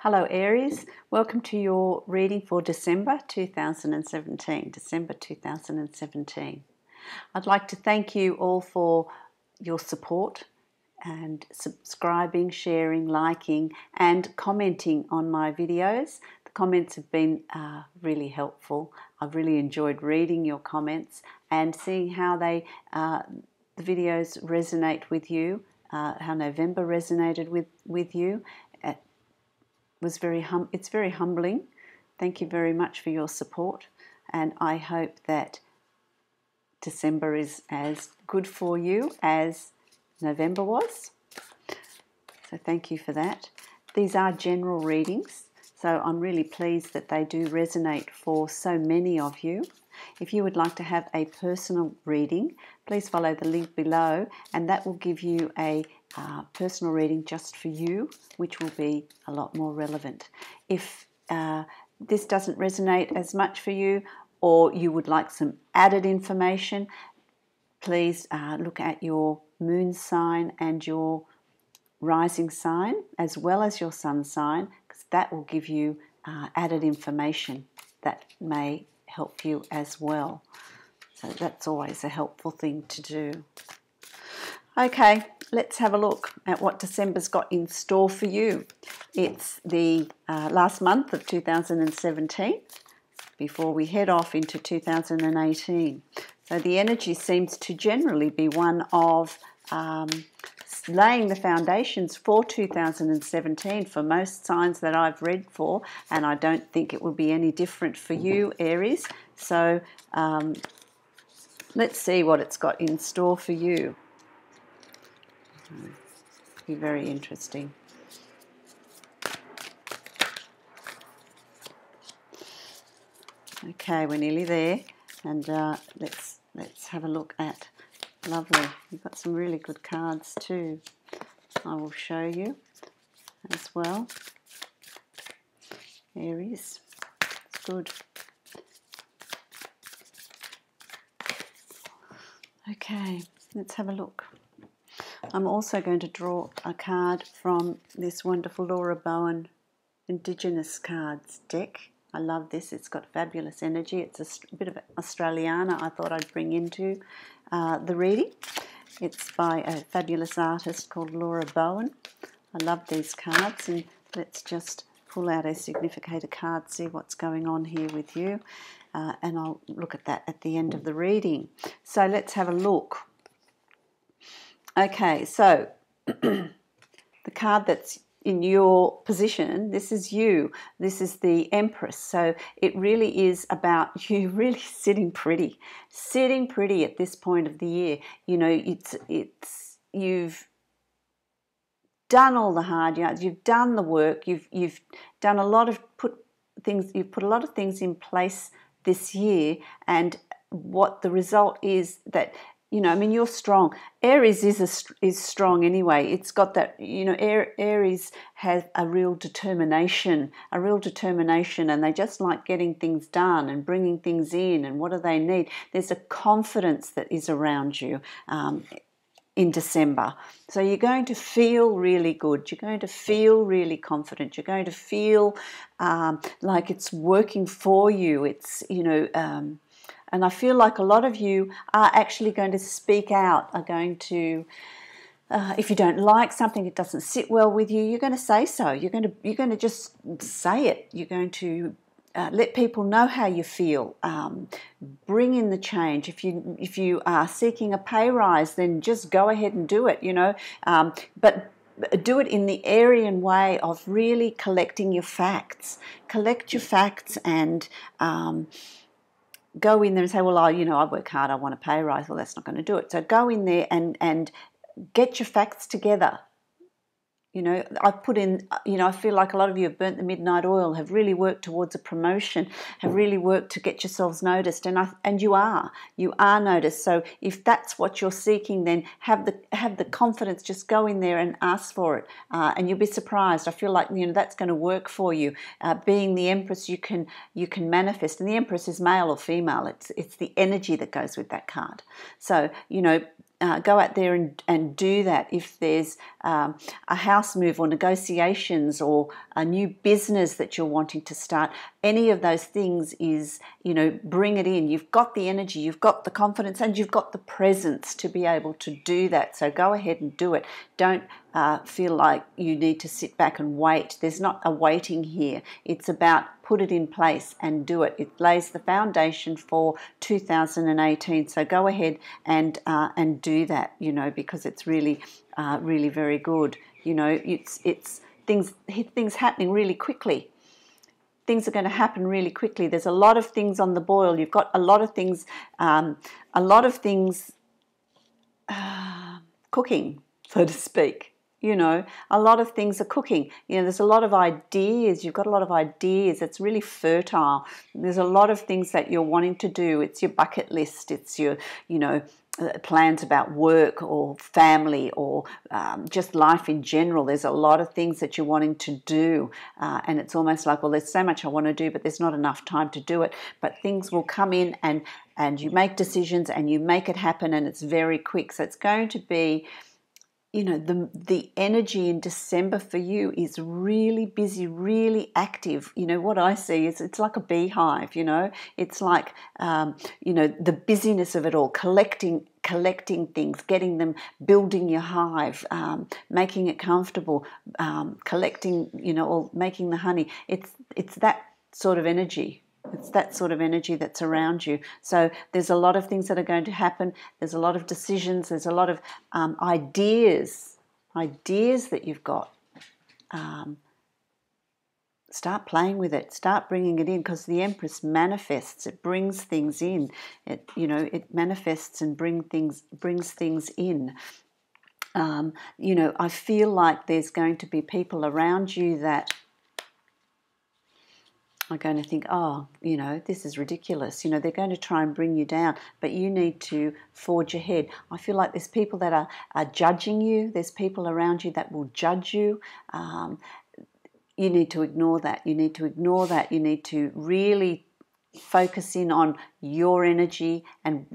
Hello Aries, welcome to your reading for December 2017. December 2017. I'd like to thank you all for your support and subscribing, sharing, liking and commenting on my videos. The comments have been really helpful. I've really enjoyed reading your comments and seeing how the videos resonate with you, how November resonated with you. It's very humbling. Thank you very much for your support, and I hope that December is as good for you as November was. So thank you for that. These are general readings, so I'm really pleased that they do resonate for so many of you. If you would like to have a personal reading, please follow the link below, and that will give you a personal reading just for you, which will be a lot more relevant. If this doesn't resonate as much for you, or you would like some added information, please look at your moon sign and your rising sign, as well as your sun sign, because that will give you added information that may help you as well. So that's always a helpful thing to do. Okay, let's have a look at what December's got in store for you. It's the last month of 2017 before we head off into 2018. So the energy seems to generally be one of laying the foundations for 2017 for most signs that I've read for, and I don't think it will be any different for you, Aries. So let's see what it's got in store for you. Be very interesting. Okay, we're nearly there, and let's have a look at. Lovely. You've got some really good cards too. I will show you as well. Aries, it's good. Okay, let's have a look. I'm also going to draw a card from this wonderful Laura Bowen Indigenous Cards deck. I love this. It's got fabulous energy. It's a bit of Australiana I thought I'd bring into the reading. It's by a fabulous artist called Laura Bowen. I love these cards, and let's just pull out a significator card, see what's going on here with you, and I'll look at that at the end of the reading. So let's have a look. Okay, so the card that's in your position, this is you. This is the Empress. So it really is about you really sitting pretty at this point of the year. You know, you've done all the hard yards. You've done the work. You've done a lot of You've put a lot of things in place this year, and what the result is that. You know, I mean, you're strong. Aries is strong anyway. It's got that, you know, Aries has a real determination, and they just like getting things done and bringing things in, and what do they need? There's a confidence that is around you in December. So you're going to feel really good. You're going to feel really confident. You're going to feel like it's working for you. It's, you know, and I feel like a lot of you are actually going to speak out, are going to, if you don't like something, it doesn't sit well with you, you're going to say so. You're going to just say it. You're going to let people know how you feel. Bring in the change. If you are seeking a pay rise, then just go ahead and do it. You know, but do it in the Aryan way of really collecting your facts. Collect your facts and. Go in there and say, well, you know, I work hard, I want a pay rise. Well, that's not going to do it. So go in there and get your facts together. You know, I've put in, you know, I feel like a lot of you have burnt the midnight oil, have really worked towards a promotion, have really worked to get yourselves noticed, and you are noticed. So if that's what you're seeking, then have the confidence. Just go in there and ask for it, and you'll be surprised. I feel like, you know, that's going to work for you. Being the Empress, you can manifest, and the Empress is male or female. It's the energy that goes with that card. So, you know. go out there and do that. If there's a house move or negotiations or a new business that you're wanting to start, any of those things is, bring it in. You've got the energy, you've got the confidence, and you've got the presence to be able to do that. So go ahead and do it. Don't feel like you need to sit back and wait. There's not a waiting here. It's about put it in place and do it. It lays the foundation for 2018. So go ahead and do that, because it's really, really very good. It's things happening really quickly. Things are going to happen really quickly. There's a lot of things on the boil. You've got a lot of things cooking, so to speak. A lot of things are cooking. There's a lot of ideas. You've got a lot of ideas. It's really fertile. There's a lot of things that you're wanting to do. It's your bucket list. It's your, plans about work or family or just life in general. There's a lot of things that you're wanting to do. And it's almost like, well, there's so much I want to do, but there's not enough time to do it. But things will come in and you make decisions and you make it happen, and it's very quick. So it's going to be, the energy in December for you is really busy, really active. What I see is it's like a beehive, it's like, the busyness of it all, collecting things, getting them, building your hive, making it comfortable, collecting, or making the honey. It's that sort of energy. It's that sort of energy that's around you. So there's a lot of things that are going to happen. There's a lot of decisions. There's a lot of ideas that you've got. Start playing with it. Start bringing it in, because the Empress manifests. It brings things in. It manifests and brings things in. I feel like there's going to be people around you that are going to think, this is ridiculous. They're going to try and bring you down, but you need to forge ahead. I feel like there's people that are judging you. There's people around you that will judge you. You need to ignore that. You need to ignore that. You need to really focus in on your energy and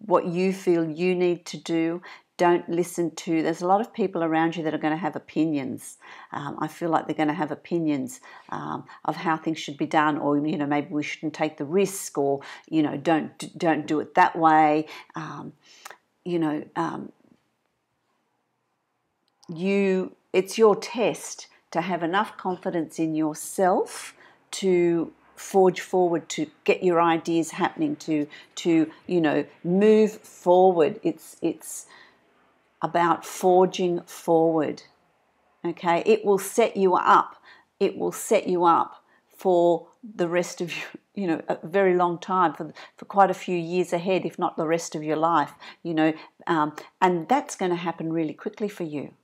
what you feel you need to do. Don't listen to, there's a lot of people around you that are going to have opinions. I feel like they're going to have opinions of how things should be done, or, maybe we shouldn't take the risk, or, don't do it that way. It's your test to have enough confidence in yourself to forge forward, to get your ideas happening, to move forward. It's about forging forward. Okay, it will set you up. It will set you up for the rest of a very long time, for quite a few years ahead, if not the rest of your life. And that's going to happen really quickly for you.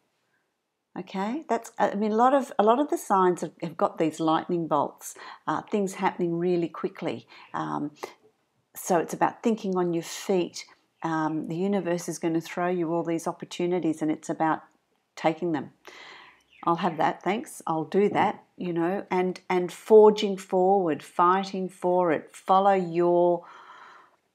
Okay, a lot of the signs have got these lightning bolts, things happening really quickly. So it's about thinking on your feet. The universe is going to throw you all these opportunities, and it's about taking them. I'll have that, thanks. I'll do that, and forging forward, fighting for it. Follow your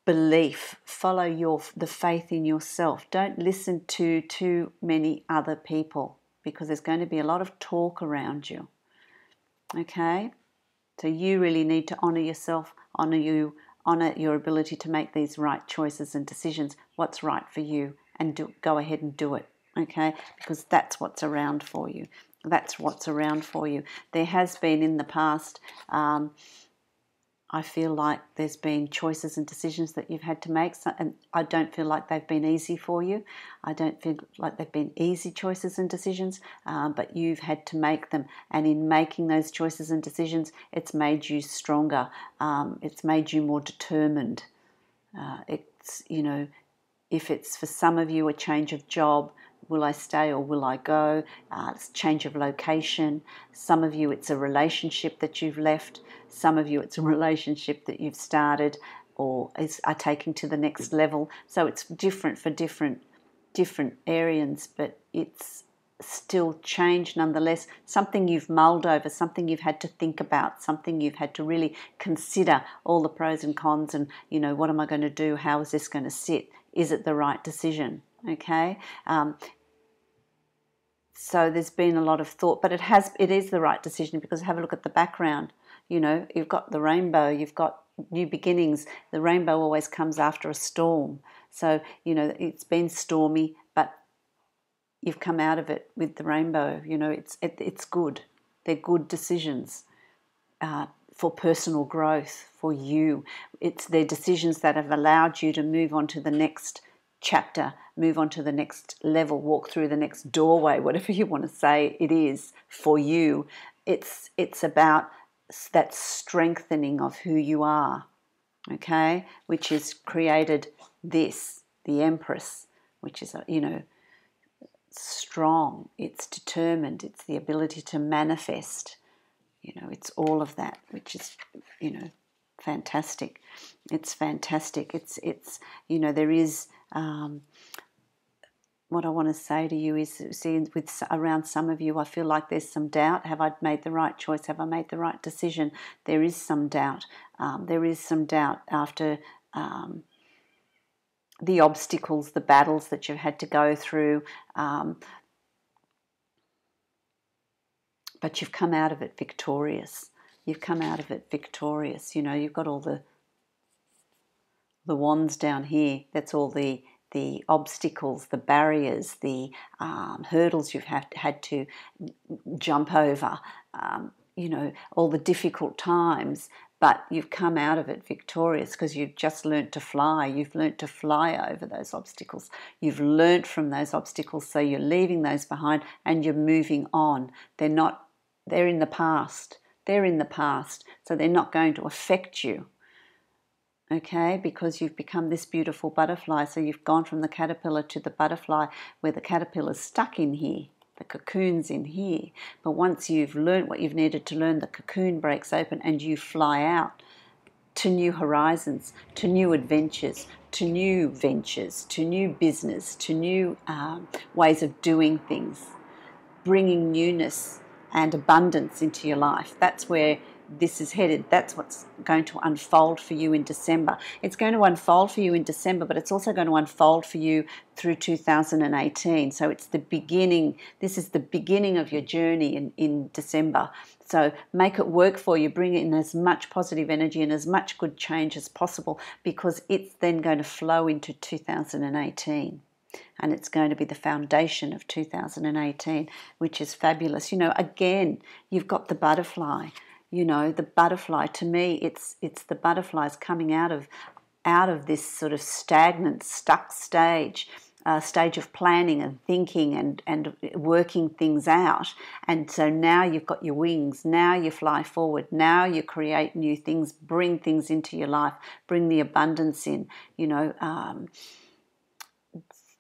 belief, follow the faith in yourself. Don't listen to too many other people, because there's going to be a lot of talk around you. Okay? So you really need to honor yourself, honor your ability to make these right choices and decisions, what's right for you, and go ahead and do it. Okay? Because that's what's around for you. That's what's around for you. There has been in the past, I feel like there's been choices and decisions that you've had to make, and I don't feel like they've been easy for you. I don't feel like they've been easy choices and decisions, but you've had to make them. And in making those choices and decisions, it's made you stronger. It's made you more determined. It's, if it's for some of you a change of job, will I stay or will I go? It's a change of location. Some of you, it's a relationship that you've left. Some of you, it's a relationship that you've started or are taking to the next level. So it's different for different areas, but it's still change nonetheless. Something you've mulled over, something you've had to think about, something you've had to really consider all the pros and cons and, what am I going to do? How is this going to sit? is it the right decision? Okay. So there's been a lot of thought, but it is the right decision, because have a look at the background. You know, you've got the rainbow, you've got new beginnings. The rainbow always comes after a storm. So, you know, it's been stormy, but you've come out of it with the rainbow. You know, it's good. They're good decisions for personal growth, for you. They're decisions that have allowed you to move on to the next chapter, move on to the next level, walk through the next doorway, whatever you want to say it is for you. It's about that strengthening of who you are, okay, which has created this, the Empress, which is, you know, strong, it's determined, it's the ability to manifest, you know, it's all of that, which is, you know, fantastic. It's fantastic. It's you know, there is what I want to say to you is, see, with around some of you, I feel like there's some doubt. Have I made the right choice? Have I made the right decision? There is some doubt. There is some doubt after the obstacles, the battles that you've had to go through. But you've come out of it victorious. You've come out of it victorious. You know, you've got all the wands down here. That's all the obstacles, the barriers, the hurdles you've had to jump over, you know, all the difficult times, but you've come out of it victorious because you've just learnt to fly. You've learnt to fly over those obstacles. You've learnt from those obstacles, so you're leaving those behind and you're moving on. They're in the past. They're in the past, so they're not going to affect you. Okay, because you've become this beautiful butterfly. So you've gone from the caterpillar to the butterfly, where the caterpillar's stuck in here, the cocoon's in here. But once you've learned what you've needed to learn, the cocoon breaks open and you fly out to new horizons, to new adventures, to new ventures, to new business, to new ways of doing things, bringing newness and abundance into your life. That's where this is headed. That's what's going to unfold for you in December. It's going to unfold for you in December, but it's also going to unfold for you through 2018. So it's the beginning. This is the beginning of your journey in December. So make it work for you. Bring in as much positive energy and as much good change as possible, because it's then going to flow into 2018. And it's going to be the foundation of 2018, which is fabulous. You know, again, you've got the butterfly. You know, the butterfly, to me, it's the butterflies coming out of this sort of stagnant, stuck stage of planning and thinking and working things out. And so now you've got your wings. Now you fly forward. Now you create new things, bring things into your life, bring the abundance in, you know,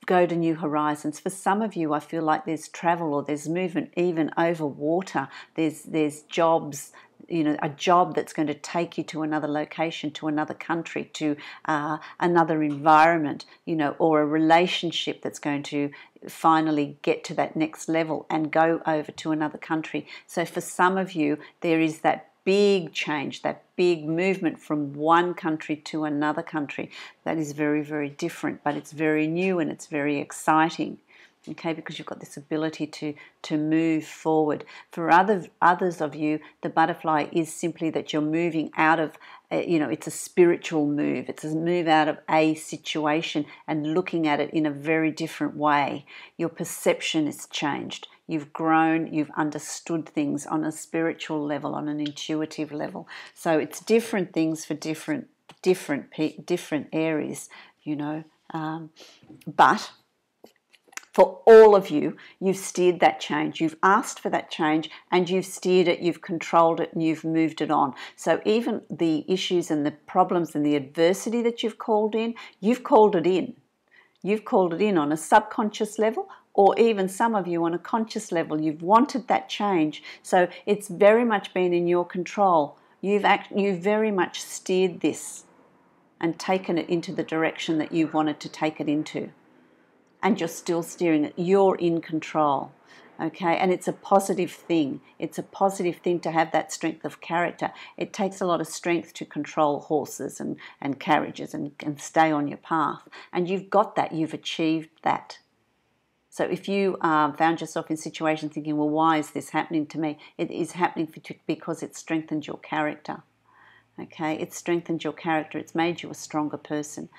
go to new horizons. For some of you, I feel like there's travel or there's movement even over water. There's jobs, you know, a job that's going to take you to another location, to another country, to another environment, you know, or a relationship that's going to finally get to that next level and go over to another country. So for some of you, there is that big change, that big movement from one country to another country. That is very, very different, but it's very new and it's very exciting. Okay, because you've got this ability to move forward. For others of you, the butterfly is simply that you're moving out of, you know, it's a spiritual move. It's a move out of a situation and looking at it in a very different way. Your perception is changed. You've grown, you've understood things on a spiritual level, on an intuitive level. So it's different things for different areas, you know, but for all of you, you've steered that change. You've asked for that change and you've steered it, you've controlled it and you've moved it on. So even the issues and the problems and the adversity that you've called in, you've called it in. You've called it in on a subconscious level, or even some of you on a conscious level. You've wanted that change. So it's very much been in your control. You've very much steered this and taken it into the direction that you wanted to take it into. And you're still steering it. You're in control. Okay, and it's a positive thing. It's a positive thing to have that strength of character. It takes a lot of strength to control horses and carriages and stay on your path. And you've got that, you've achieved that. So if you found yourself in situations thinking, well, why is this happening to me? It is happening because it strengthened your character. Okay, it's strengthened your character. It's made you a stronger person.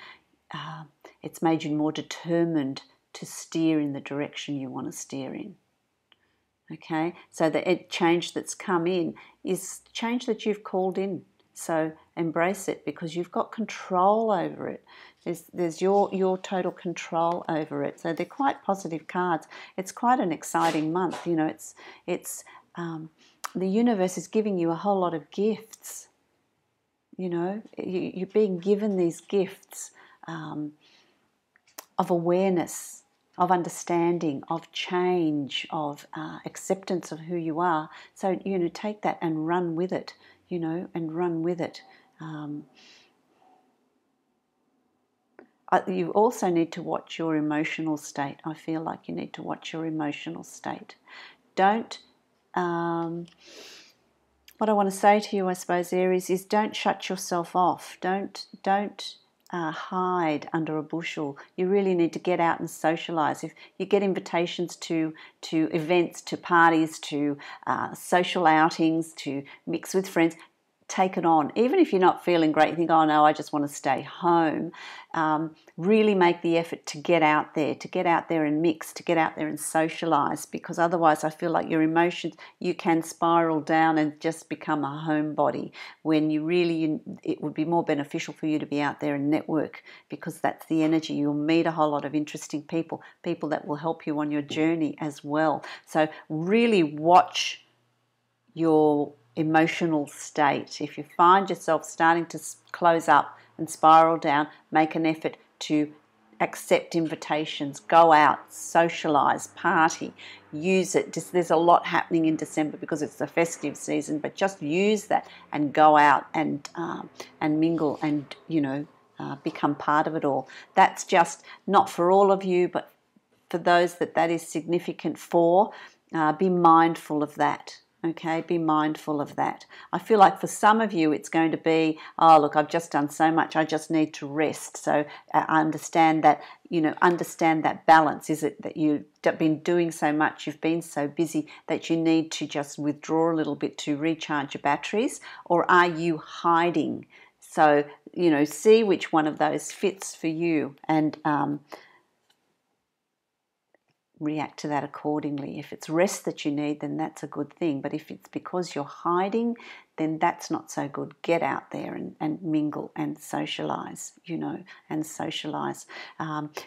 It's made you more determined to steer in the direction you want to steer in. Okay, so the change that's come in is change that you've called in. So embrace it because you've got control over it. There's your total control over it. So they're quite positive cards. It's quite an exciting month. You know, it's the universe is giving you a whole lot of gifts. You know, you're being given these gifts of awareness, of understanding, of change, of acceptance of who you are. So, you know, take that and run with it, you know, and run with it. You also need to watch your emotional state. I feel like you need to watch your emotional state. Don't, what I want to say to you, I suppose, Aries, is don't shut yourself off. Don't hide under a bushel. You really need to get out and socialise. If you get invitations to events, to parties, to social outings, to mix with friends, take it on. Even if you're not feeling great, you think, oh no, I just want to stay home. Really make the effort to get out there and mix, to get out there and socialise, because otherwise I feel like your emotions, you can spiral down and just become a homebody when it would be more beneficial for you to be out there and network, because that's the energy. You'll meet a whole lot of interesting people that will help you on your journey as well. So really watch your emotional state. If you find yourself starting to close up and spiral down, make an effort to accept invitations, go out, socialise, party, use it. There's a lot happening in December because it's the festive season, but just use that and go out and mingle and, you know, become part of it all. That's just not for all of you, but for those that is significant for. Be mindful of that. Okay, be mindful of that. I feel like for some of you it's going to be, oh look, I've just done so much, I just need to rest. So understand that, you know, understand that balance. Is it that you've been doing so much, you've been so busy that you need to just withdraw a little bit to recharge your batteries, or are you hiding? So, you know, see which one of those fits for you and react to that accordingly. If it's rest that you need, then that's a good thing. But if it's because you're hiding, then that's not so good. Get out there and mingle and socialise, you know, and socialise.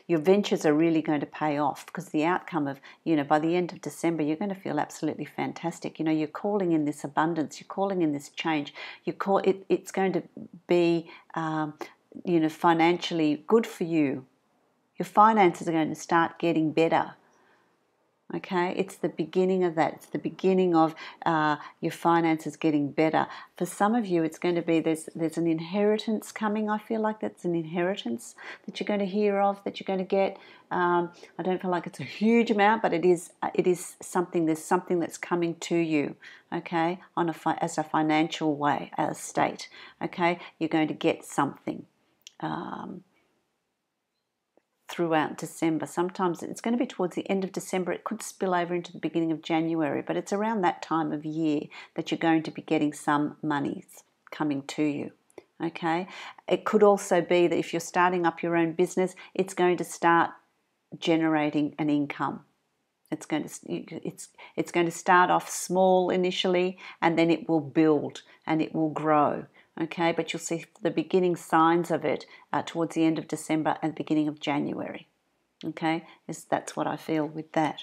Your ventures are really going to pay off, because the outcome of, you know, by the end of December, you're going to feel absolutely fantastic. You know, you're calling in this abundance, you're calling in this change. It's going to be, you know, financially good for you. Your finances are going to start getting better. Okay, it's the beginning of that. It's the beginning of your finances getting better. For some of you, it's going to be there's an inheritance coming. I feel like that's an inheritance that you're going to hear of, that you're going to get. I don't feel like it's a huge amount, but it is something. There's something that's coming to you. Okay, as a financial way, as a state. Okay, you're going to get something. Throughout December. Sometimes it's going to be towards the end of December. It could spill over into the beginning of January, but it's around that time of year that you're going to be getting some monies coming to you. Okay? It could also be that if you're starting up your own business, it's going to start generating an income. It's going to start off small initially, and then it will build and it will grow. Okay, but you'll see the beginning signs of it towards the end of December and the beginning of January. Okay, that's what I feel with that.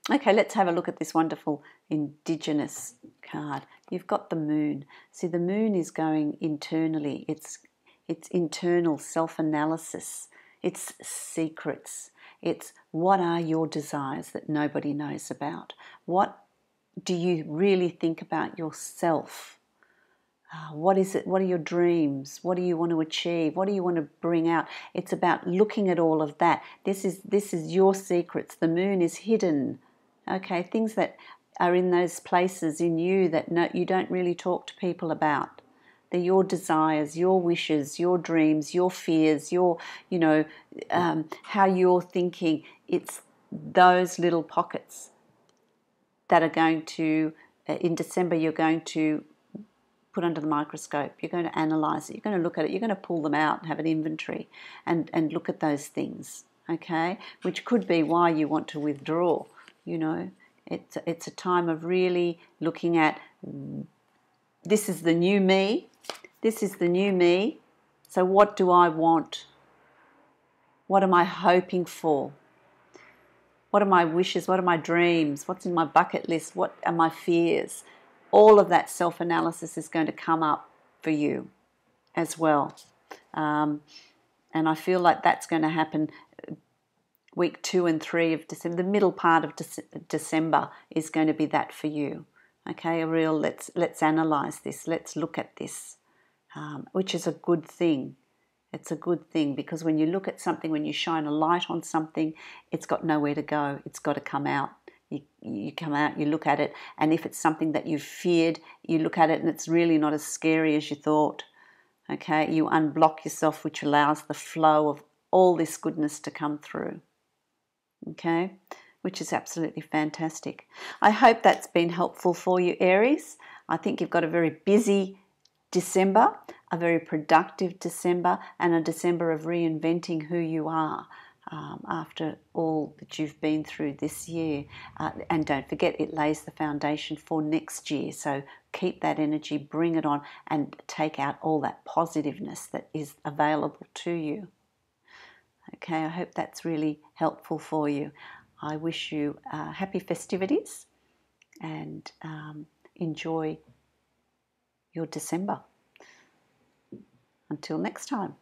Okay, let's have a look at this wonderful Indigenous card. You've got the Moon. See, the Moon is going internally. It's internal self-analysis. It's secrets. It's what are your desires that nobody knows about? What do you really think about yourself? What is it? What are your dreams? What do you want to achieve? What do you want to bring out? It's about looking at all of that. This is your secrets. The moon is hidden. Okay, things that are in those places in you that you don't really talk to people about. They're your desires, your wishes, your dreams, your fears, your, how you're thinking. It's those little pockets that are going to, in December, you're going to put under the microscope. You're going to analyze it. You're going to look at it. You're going to pull them out and have an inventory and look at those things, okay? Which could be why you want to withdraw, It's a time of really looking at, this is the new me. This is the new me. So what do I want? What am I hoping for? What are my wishes? What are my dreams? What's in my bucket list? What are my fears? All of that self-analysis is going to come up for you as well. And I feel like that's going to happen week 2 and 3 of December. The middle part of December is going to be that for you. Okay, a real let's analyze this. Let's look at this, which is a good thing. It's a good thing because when you look at something, when you shine a light on something, it's got nowhere to go. It's got to come out. You come out, you look at it, and if it's something that you've feared, you look at it and it's really not as scary as you thought. Okay, you unblock yourself, which allows the flow of all this goodness to come through. Okay, which is absolutely fantastic. I hope that's been helpful for you, Aries. I think you've got a very busy December, a very productive December, and a December of reinventing who you are after all that you've been through this year. And don't forget, it lays the foundation for next year. So keep that energy, bring it on, and take out all that positiveness that is available to you. Okay, I hope that's really helpful for you. I wish you happy festivities and enjoy your December. Until next time.